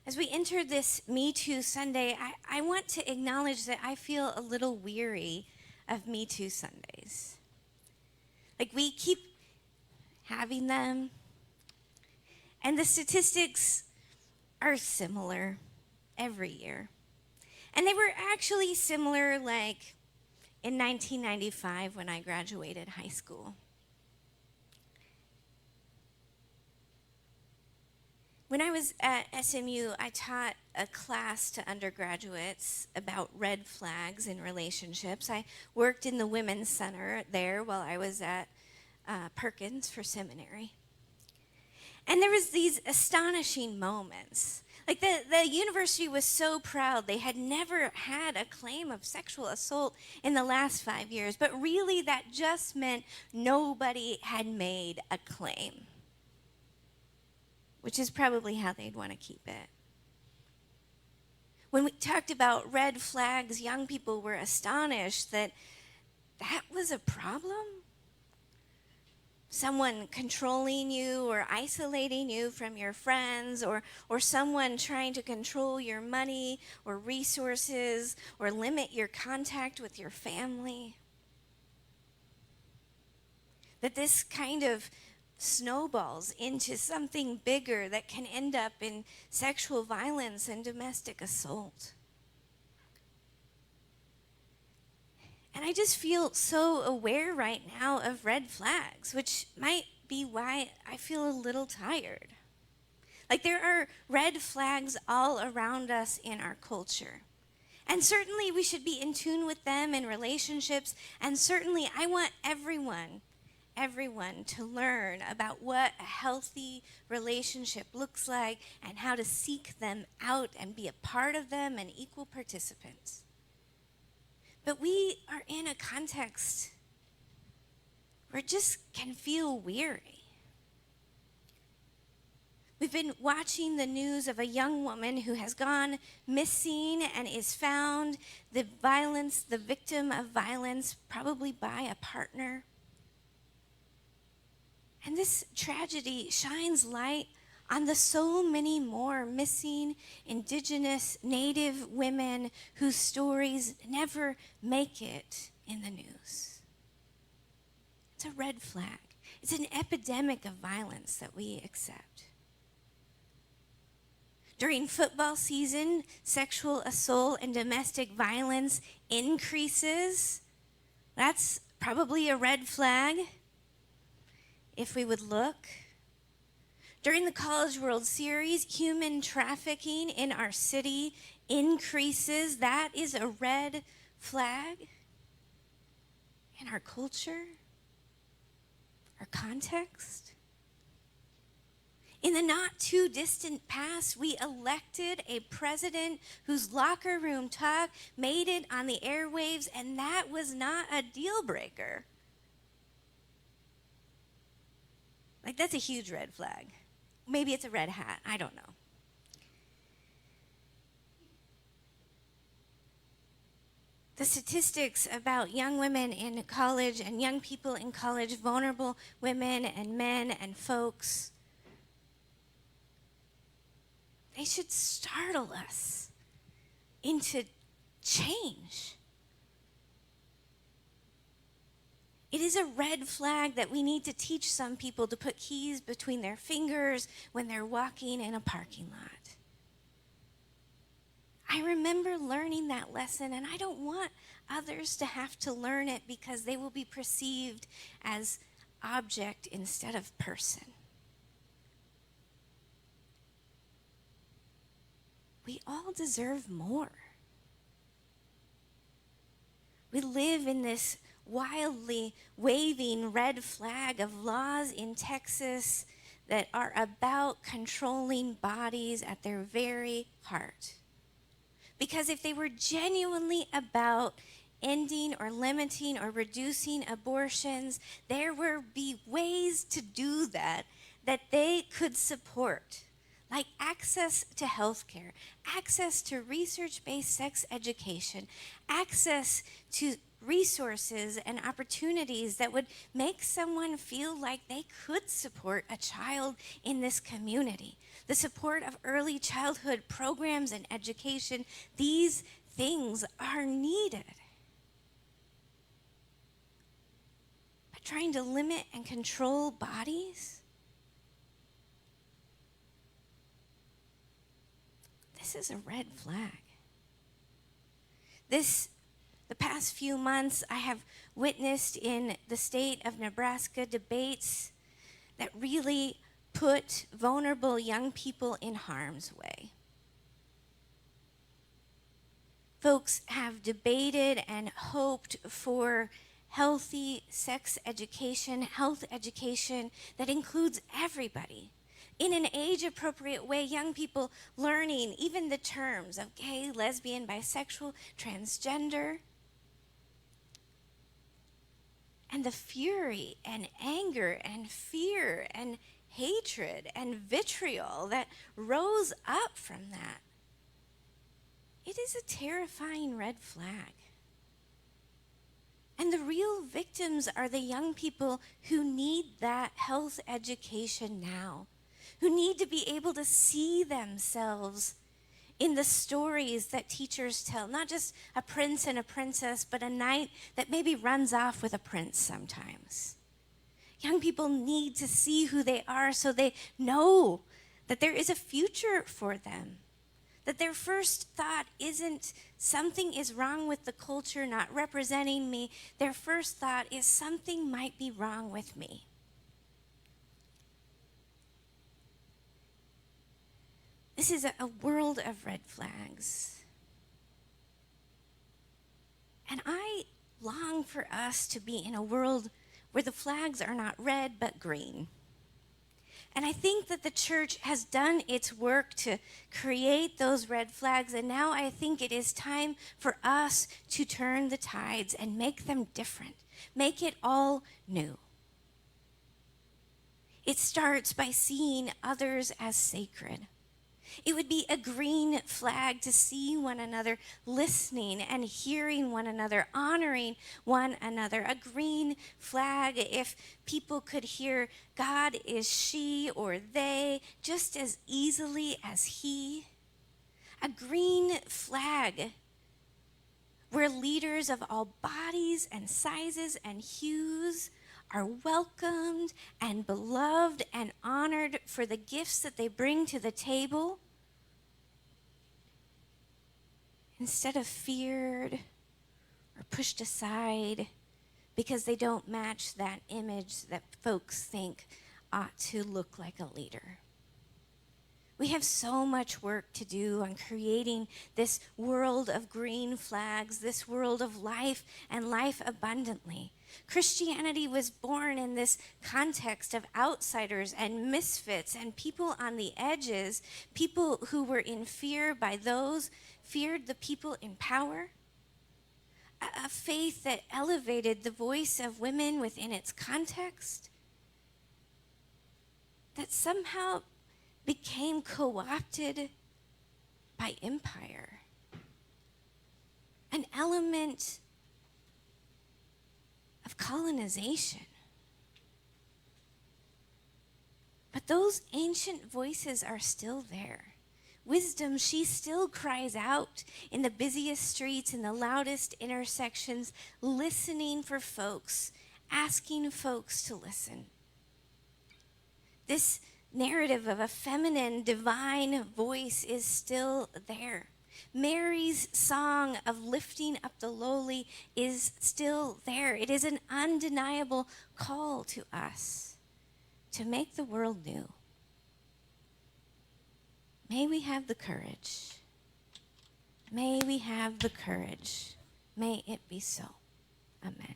As we enter this Me Too Sunday, I want to acknowledge that I feel a little weary of Me Too Sundays. Like, we keep having them, and the statistics are similar every year. And they were actually similar, like, in 1995 when I graduated high school. When I was at SMU, I taught a class to undergraduates about red flags in relationships. I worked in the women's center there while I was at Perkins for seminary. And there was these astonishing moments. Like the university was so proud. They had never had a claim of sexual assault in the last 5 years, but really that just meant nobody had made a claim, which is probably how they'd want to keep it. When we talked about red flags, young people were astonished that that was a problem. Someone controlling you or isolating you from your friends, or someone trying to control your money or resources or limit your contact with your family. That this kind of snowballs into something bigger that can end up in sexual violence and domestic assault. And I just feel so aware right now of red flags, which might be why I feel a little tired. Like, there are red flags all around us in our culture. And certainly we should be in tune with them in relationships. And certainly I want everyone to learn about what a healthy relationship looks like and how to seek them out and be a part of them and equal participants. But we are in a context where it just can feel weary. We've been watching the news of a young woman who has gone missing and is found, the victim of violence, probably by a partner. And this tragedy shines light on the so many more missing Indigenous, Native women whose stories never make it in the news. It's a red flag. It's an epidemic of violence that we accept. During football season, sexual assault and domestic violence increases. That's probably a red flag if we would look. During the College World Series, human trafficking in our city increases. That is a red flag in our culture, our context. In the not too distant past, we elected a president whose locker room talk made it on the airwaves, and that was not a deal breaker. Like, that's a huge red flag. Maybe it's a red hat. I don't know. The statistics about young women in college and young people in college, vulnerable women and men and folks, they should startle us into change. It is a red flag that we need to teach some people to put keys between their fingers when they're walking in a parking lot. I remember learning that lesson, and I don't want others to have to learn it because they will be perceived as object instead of person. We all deserve more. We live in this wildly waving red flag of laws in Texas that are about controlling bodies at their very heart. Because if they were genuinely about ending or limiting or reducing abortions, there would be ways to do that they could support, like access to health care, access to research-based sex education, access to resources and opportunities that would make someone feel like they could support a child in this community. the support of early childhood programs and education. These things are needed. But trying to limit and control bodies, this is a red flag. The past few months, I have witnessed in the state of Nebraska debates that really put vulnerable young people in harm's way. Folks have debated and hoped for healthy sex education, health education that includes everybody. In an age-appropriate way, young people learning even the terms of gay, lesbian, bisexual, transgender. And the fury and anger and fear and hatred and vitriol that rose up from that, it is a terrifying red flag. And the real victims are the young people who need that health education now, who need to be able to see themselves in the stories that teachers tell, not just a prince and a princess, but a knight that maybe runs off with a prince sometimes. Young people need to see who they are so they know that there is a future for them, that their first thought isn't something is wrong with the culture not representing me. Their first thought is something might be wrong with me. This is a world of red flags. And I long for us to be in a world where the flags are not red but green. And I think that the church has done its work to create those red flags, and now I think it is time for us to turn the tides and make them different, make it all new. It starts by seeing others as sacred. It would be a green flag to see one another, listening and hearing one another, honoring one another. A green flag if people could hear God is she or they just as easily as he. A green flag where leaders of all bodies and sizes and hues are welcomed and beloved and honored for the gifts that they bring to the table, instead of feared or pushed aside because they don't match that image that folks think ought to look like a leader. We have so much work to do on creating this world of green flags, this world of life and life abundantly. Christianity was born in this context of outsiders and misfits and people on the edges, people who were in fear by those feared the people in power. A faith that elevated the voice of women within its context, that somehow became co-opted by empire. An element of colonization. But those ancient voices are still there. Wisdom, she still cries out in the busiest streets, in the loudest intersections, listening for folks, asking folks to listen. This narrative of a feminine, divine voice is still there. Mary's song of lifting up the lowly is still there. It is an undeniable call to us to make the world new. May we have the courage. May we have the courage. May it be so. Amen.